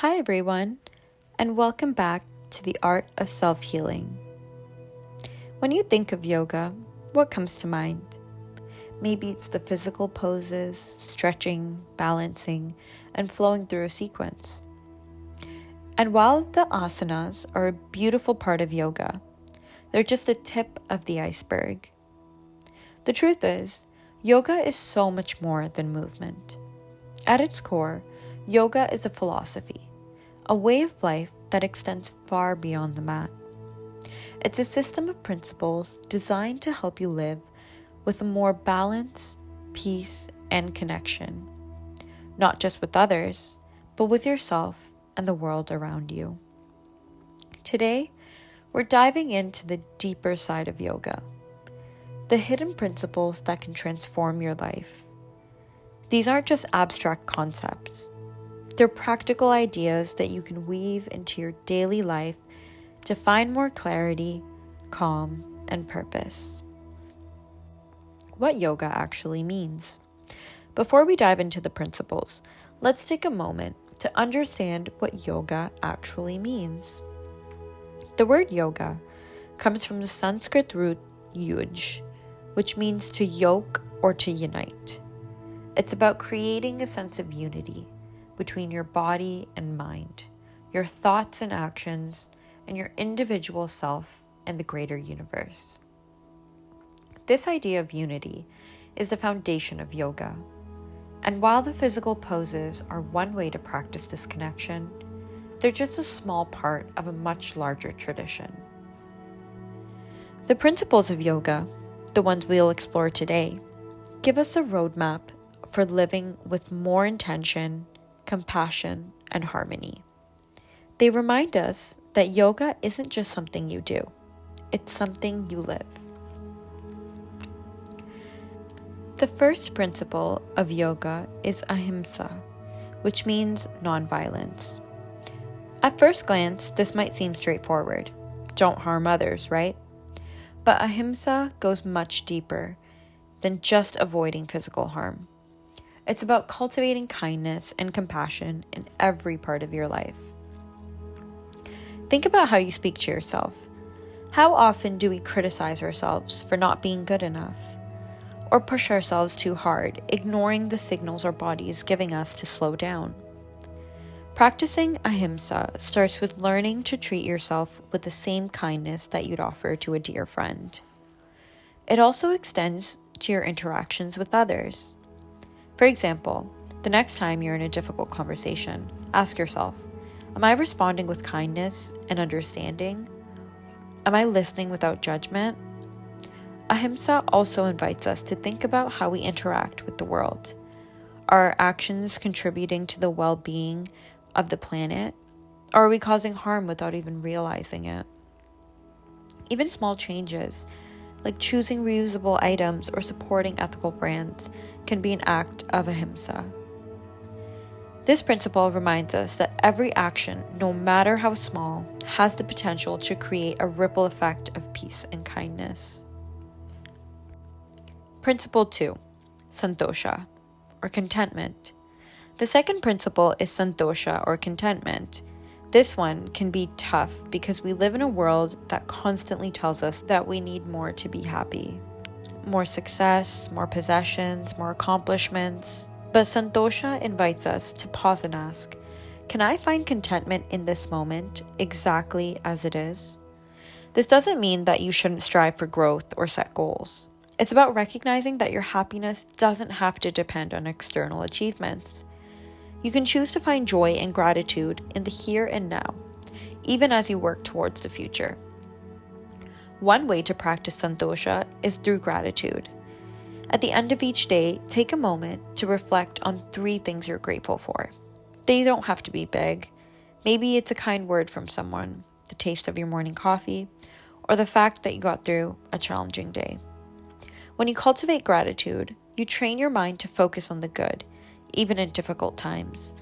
Hi everyone, and welcome back to the Art of Self-Healing. When you think of yoga, what comes to mind? Maybe it's the physical poses, stretching, balancing, and flowing through a sequence. And while the asanas are a beautiful part of yoga, they're just the tip of the iceberg. The truth is, yoga is so much more than movement. At its core, yoga is a philosophy, a way of life that extends far beyond the mat. It's a system of principles designed to help you live with a more balance, peace, and connection, not just with others, but with yourself and the world around you. Today, we're diving into the deeper side of yoga, the hidden principles that can transform your life. These aren't just abstract concepts. They're practical ideas that you can weave into your daily life to find more clarity, calm, and purpose. What yoga actually means. Before we dive into the principles, let's take a moment to understand what yoga actually means. The word yoga comes from the Sanskrit root yuj, which means to yoke or to unite. It's about creating a sense of unity between your body and mind, your thoughts and actions, and your individual self and the greater universe. This idea of unity is the foundation of yoga. And while the physical poses are one way to practice this connection, they're just a small part of a much larger tradition. The principles of yoga, the ones we'll explore today, give us a roadmap for living with more intention, compassion, and harmony. They remind us that yoga isn't just something you do, it's something you live. The first principle of yoga is Ahimsa, which means nonviolence. At first glance, this might seem straightforward. Don't harm others, right? But Ahimsa goes much deeper than just avoiding physical harm. It's about cultivating kindness and compassion in every part of your life. Think about how you speak to yourself. How often do we criticize ourselves for not being good enough? Or push ourselves too hard, ignoring the signals our body is giving us to slow down? Practicing Ahimsa starts with learning to treat yourself with the same kindness that you'd offer to a dear friend. It also extends to your interactions with others. For example, the next time you're in a difficult conversation, ask yourself, am I responding with kindness and understanding? Am I listening without judgment? Ahimsa also invites us to think about how we interact with the world. Are our actions contributing to the well-being of the planet? Or are we causing harm without even realizing it? Even small changes, like choosing reusable items or supporting ethical brands, can be an act of Ahimsa. This principle reminds us that every action, no matter how small, has the potential to create a ripple effect of peace and kindness. Principle 2, Santosha, or contentment. The second principle is Santosha, or contentment. This one can be tough because we live in a world that constantly tells us that we need more to be happy. More success, more possessions, more accomplishments. But Santosha invites us to pause and ask, can I find contentment in this moment exactly as it is? This doesn't mean that you shouldn't strive for growth or set goals. It's about recognizing that your happiness doesn't have to depend on external achievements. You can choose to find joy and gratitude in the here and now, even as you work towards the future. One way to practice Santosha is through gratitude. At the end of each day, take a moment to reflect on 3 things you're grateful for. They don't have to be big. Maybe it's a kind word from someone, the taste of your morning coffee, or the fact that you got through a challenging day. When you cultivate gratitude, you train your mind to focus on the good, even in difficult times.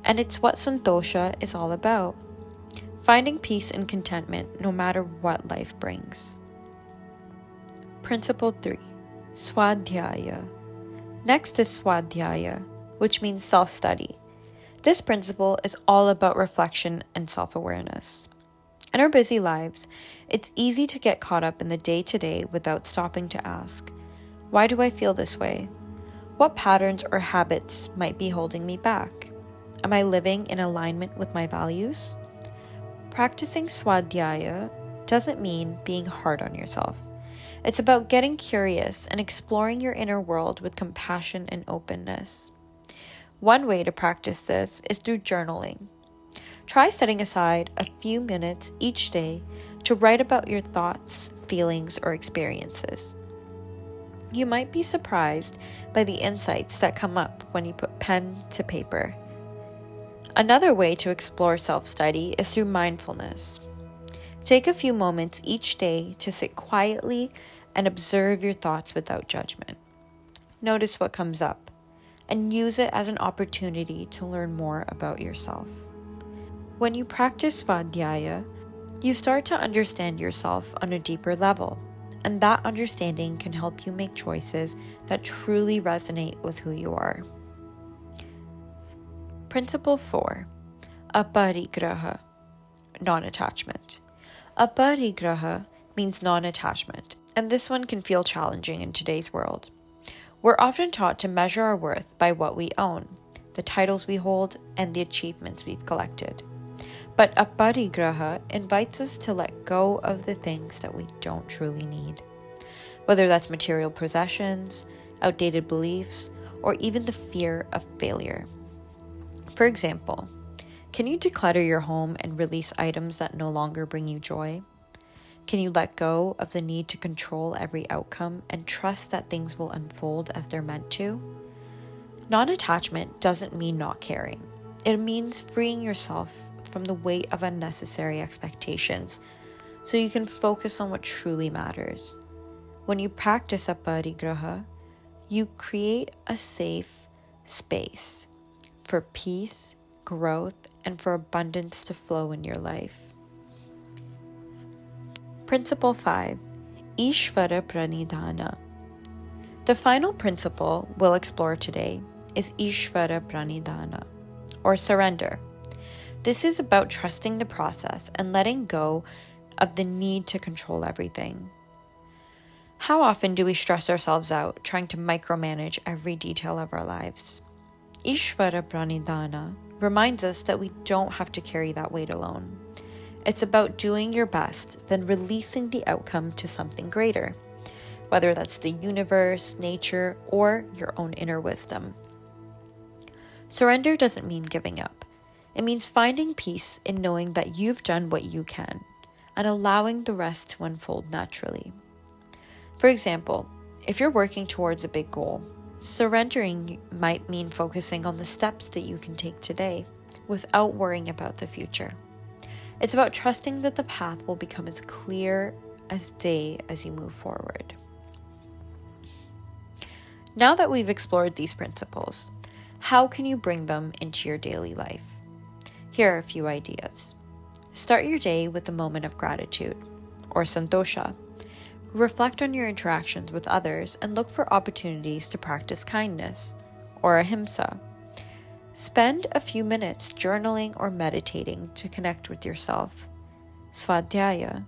And it's what Santosha is all about. Finding peace and contentment no matter what life brings. Principle 3, Svadhyaya. Next is Svadhyaya, which means self-study. This principle is all about reflection and self-awareness. In our busy lives, it's easy to get caught up in the day-to-day without stopping to ask, why do I feel this way? What patterns or habits might be holding me back? Am I living in alignment with my values? Practicing Svadhyaya doesn't mean being hard on yourself. It's about getting curious and exploring your inner world with compassion and openness. One way to practice this is through journaling. Try setting aside a few minutes each day to write about your thoughts, feelings, or experiences. You might be surprised by the insights that come up when you put pen to paper. Another way to explore self-study is through mindfulness. Take a few moments each day to sit quietly and observe your thoughts without judgment. Notice what comes up and use it as an opportunity to learn more about yourself. When you practice Svadhyaya, you start to understand yourself on a deeper level, and that understanding can help you make choices that truly resonate with who you are. Principle 4. Aparigraha, non-attachment. Aparigraha means non-attachment, and this one can feel challenging in today's world. We're often taught to measure our worth by what we own, the titles we hold, and the achievements we've collected. But Aparigraha invites us to let go of the things that we don't truly need, whether that's material possessions, outdated beliefs, or even the fear of failure. For example, can you declutter your home and release items that no longer bring you joy? Can you let go of the need to control every outcome and trust that things will unfold as they're meant to? Non-attachment doesn't mean not caring. It means freeing yourself from the weight of unnecessary expectations so you can focus on what truly matters. When you practice Aparigraha, you create a safe space for peace, growth, and for abundance to flow in your life. Principle 5. Ishvarapranidhana. The final principle we'll explore today is Ishvarapranidhana, or surrender. This is about trusting the process and letting go of the need to control everything. How often do we stress ourselves out trying to micromanage every detail of our lives? Ishvarapranidhana reminds us that we don't have to carry that weight alone. It's about doing your best, then releasing the outcome to something greater, whether that's the universe, nature, or your own inner wisdom. Surrender doesn't mean giving up. It means finding peace in knowing that you've done what you can and allowing the rest to unfold naturally. For example, if you're working towards a big goal, surrendering might mean focusing on the steps that you can take today without worrying about the future. It's about trusting that the path will become as clear as day as you move forward. Now that we've explored these principles, how can you bring them into your daily life? Here are a few ideas. Start your day with a moment of gratitude, or Santosha. Reflect on your interactions with others and look for opportunities to practice kindness, or Ahimsa. Spend a few minutes journaling or meditating to connect with yourself, Svadhyaya.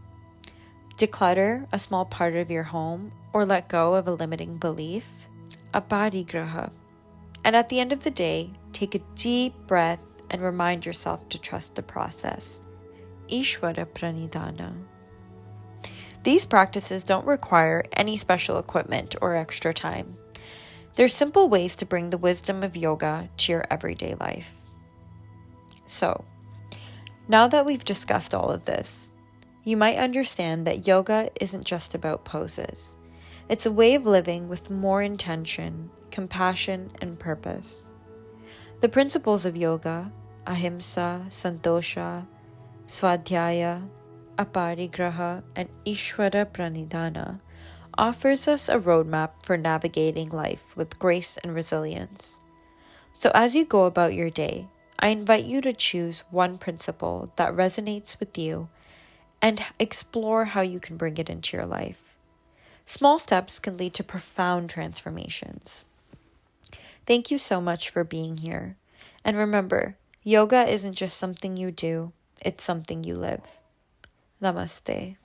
Declutter a small part of your home or let go of a limiting belief, Aparigraha. And at the end of the day, take a deep breath and remind yourself to trust the process, Ishvarapranidhana. These practices don't require any special equipment or extra time. They're simple ways to bring the wisdom of yoga to your everyday life. So, now that we've discussed all of this, you might understand that yoga isn't just about poses. It's a way of living with more intention, compassion, and purpose. The principles of yoga, Ahimsa, Santosha, Svadhyaya, Aparigraha, and Ishvarapranidhana, offers us a roadmap for navigating life with grace and resilience. So as you go about your day, I invite you to choose one principle that resonates with you and explore how you can bring it into your life. Small steps can lead to profound transformations. Thank you so much for being here. And remember, Yoga isn't just something you do, it's something you live. Namaste.